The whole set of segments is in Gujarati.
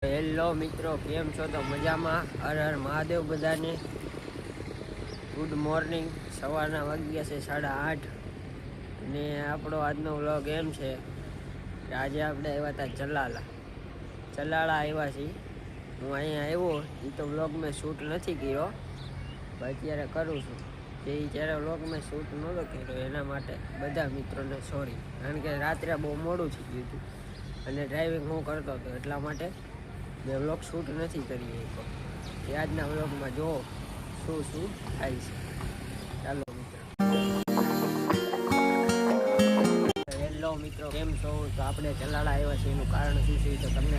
હેલો મિત્રો, કેમ છો? તો મજામાં? હર હર મહાદેવ બધાને. Good morning. સવારના વાગ્યા છે 8:30 અને આપણો આજનો વ્લોગ એમ છે કે આજે આપણે આવ્યા હતા ચલાળા આવ્યા છીએ. હું અહીંયા આવ્યો એ તો વ્લોગ મેં શૂટ નથી કર્યો, અત્યારે કરું છું. જે જ્યારે વ્લોગ મેં શૂટ નહોતો કર્યો એના માટે બધા મિત્રોને સોરી, કારણ કે રાત્રે બહુ મોડું થઈ ગયું હતું અને ડ્રાઇવિંગ હું કરતો હતો, એટલા માટે મેં વ્લોગ શૂટ નથી કરી શક્યો. એ આજના વ્લોગમાં જો શું થાય છે. ચાલો મિત્રો. હેલો મિત્રો, કેમ છો? તો આપણે ચલાળા આવ્યા છીએ, એનું કારણ શું છે તો તમને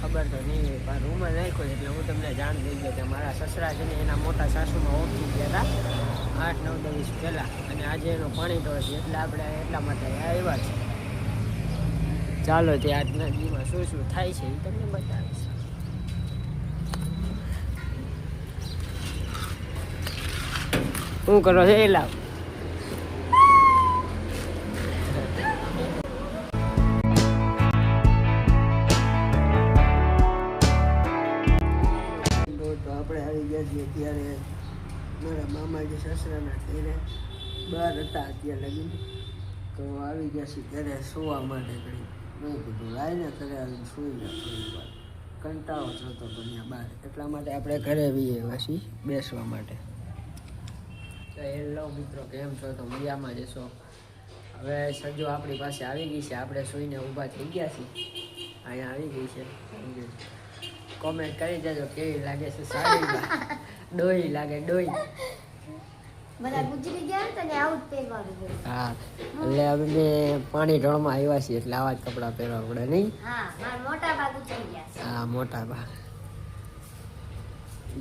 ખબર તો નહીં, પણ રૂમમાં નાખ્યો એટલે હું તમને જાણ દઈ દઉં કે મારા સસરા છે ને એના મોટા સાસુમાં ઓળખી ગયા હતા 8-9 દિવસ પહેલાં, અને આજે એનો પાણી ઢોળ છે એટલે આપણે એટલા માટે આવ્યા છે. ચાલો તે આજના દીમાં શું થાય છે એ તમને બતાવીશ. શું કરો છો? એ લાવ તો આપણે આવી ગયા છીએ ત્યારે મારા મામાજી સસરાના ઘરે બહાર હતા અત્યારે લગીને, તો આવી ગયા છીએ ઘરે સુવા માટે. ઘડી મેં કીધું લાઈને ઘરે આવીને સુઈ ગયા, થોડી વાર કંટાળો થતો હતો ત્યાં બહાર, એટલા માટે આપણે ઘરે આવીએ પછી બેસવા માટે. તો હેલો મિત્રો, કેમ છો? તો મજામાં જશો. હવે સજો આપણી પાસે આવી ગઈ છે, આપણે સુઈને ઊભા થઈ ગયા છીએ. અહીંયા આવી ગઈ છે. કોમેન્ટ કરી દેજો કેવી લાગે છે સાડીમાં. ડોઈ લાગે, ડોઈ. બધા ગુજરી ગયા તો ને આવું જ પહેરવાનું હોય. હા, એટલે અમે પાણી ઢોળમાં આવ્યા છીએ એટલે આવા જ કપડાં પહેરવા પડે નહીં? હા, મારા મોટા બા ગુજરી ગયા છે. હા, મોટા બા.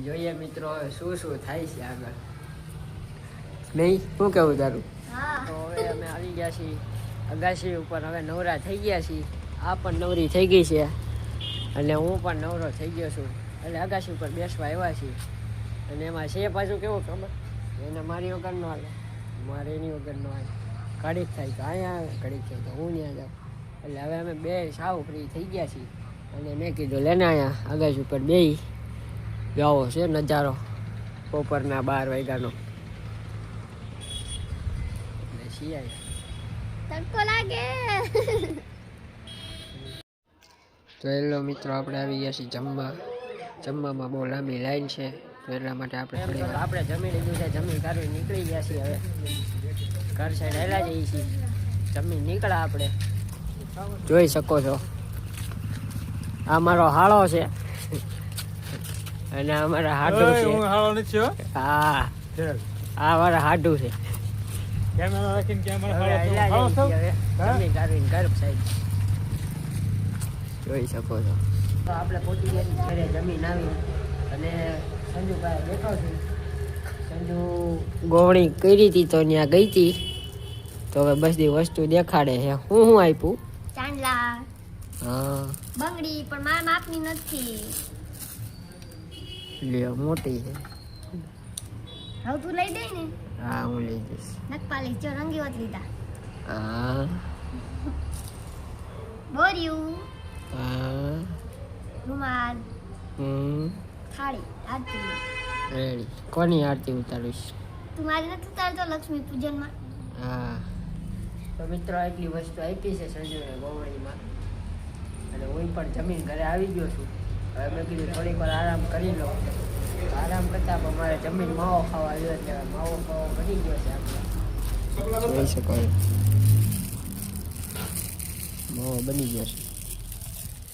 જોઈએ મિત્રો હવે શું થાય છે આગળ. નહીં, શું કેવું તારું? હા. તો હવે અમે આવી ગયા છીએ અગાસી ઉપર. હવે નવરા થઈ ગયા છીએ, આ પણ નવરી થઈ ગઈ છે અને હું પણ નવરો થઈ ગયો છું. એટલે અગાસી ઉપર બેસવા આવ્યા છીએ. અને એમાં છે પાછું કેવું ખબર, એને મારી વગર ન હાલે, મારે એની વગર ન હાલે. ઘડીક થાય તો અહીંયા આવે, ઘડીક થાય તો હું ત્યાં જાઉં. એટલે હવે અમે બે સાવ ફ્રી થઈ ગયા છીએ અને મેં કીધું લેને અહીંયા અગાસી ઉપર બેસી જાઓ છે નજારો બપોરના 12 વાગ્યાનો. તડકો લાગે. તો હેલો મિત્રો, આપણે આવી ગયા છીએ જમવામાં બહુ લાંબી લાઈન છે, તો એટલા માટે આપણે જમી લીધું છે. જમી કાઢી નીકળી ગયા છીએ. હવે ઘર સાઈડ હેલા જઈએ છીએ. જમી નીકળ્યા આપણે, જોઈ શકો છો. આ મારો હાળો છે અને અમારા હાડું છે. હા, આ મારા હાડું છે. જોઈ શકો છો. તો આપણે પહોંચી ગયા ઘરે જમીન આવી અને સંજુભાઈ બેઠો છું. સંજુ ગોવણી કરી હતી તો ત્યાં ગઈ હતી, તો હવે બધી વસ્તુ દેખાડે છે. હું આપ્યું? ચાંદલા, હા, બંગડી, પણ મારા માપની નથી. લ્યો, મોટી છે. હવે તું લઈ દે ને. હા, હું લઈ જઈશ. નખપાલી જો રંગીવત લીધા. હા, બોર્યું, હા, રૂમાલ, થાળી, આરતી. રેડી. કોની આરતી ઉતારીશ? તું મારી નથી ઉતારતો લક્ષ્મી પૂજનમાં? હા. તો મિત્રો એટલી વસ્તુ આપી છે સંજુને ગોવણીમાં, અને હું પણ જમીન ઘરે આવી ગયો છું. હવે મેં કીધું થોડીક વાર આરામ કરી લો. આરામ કરતા પણ મારે જમીન માવો ખાવા આવ્યો એટલે માવો બની ગયો છે આપણે. જોઈ શકો છો, માવો બની ગયો છે.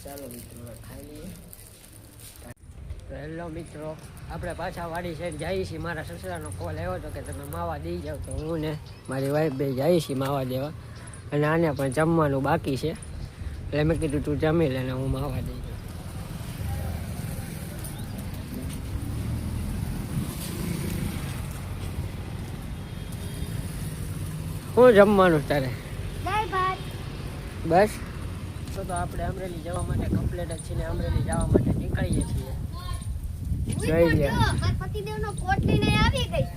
ચાલો મિત્રો ખાઈ લઈએ. તો હેલો મિત્રો, આપણે પાછા વાડી સાઈડ જઈએ છીએ. મારા સસરાનો કોલ આવ્યો હતો કે તમે માવા દઈ જાઓ, તો હું ને મારી વાઈફ બે જઈએ છીએ માવા દેવા. અને આને પણ જમવાનું બાકી છે એટલે મેં કીધું તું જમી લે ને હું માવા દઈ જાઉં. શું જમવાનું તારે? દાળ ભાત. બસ. તો આપણે અમરેલી જવા માટે કમ્પ્લીટ જ છીએ ને અમરેલી જવા માટે નીકળીએ છીએ. જોઈ લે, પતિદેવનો કોટ લઈને આવી ગઈ.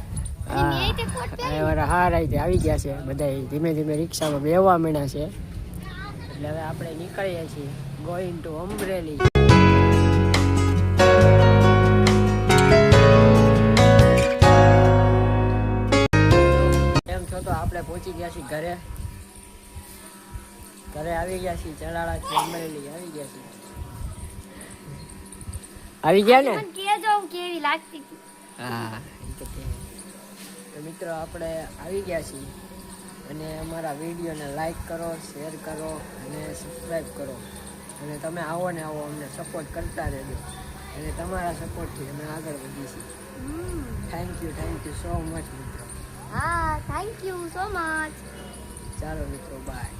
અને મેં તે કોટ પહેર્યો. હા, રાઈતે આવી ગયા છે બધા. ધીમે ધીમે રિક્ષામાં બેસવા માંડ્યા છે. એટલે હવે આપણે નીકળીએ છીએ, ગોઈંગ ટુ અમરેલી. પહોંચી ગયા છીએ ઘરે આવી ગયા છીએ ચડાળાથી અમરેલી આવી ગયા છીએ આવી ગયા ને મને કહેજો કેવી લાગતી હતી. હા ઈ તો કે. તો મિત્રો આપણે આવી ગયા છીએ અને અમારા વિડીયોને લાઈક કરો શેર કરો અને સબસ્ક્રાઈબ કરો અને તમે આવો ને આવો અમને સપોર્ટ કરતા રહેજો અને તમારા સપોર્ટથી અમે આગળ વધી છીએ. થેન્ક યુ સો મચ મિત્રો. હા થેન્ક યુ સો મચ. ચાલો મિત્રો બાય.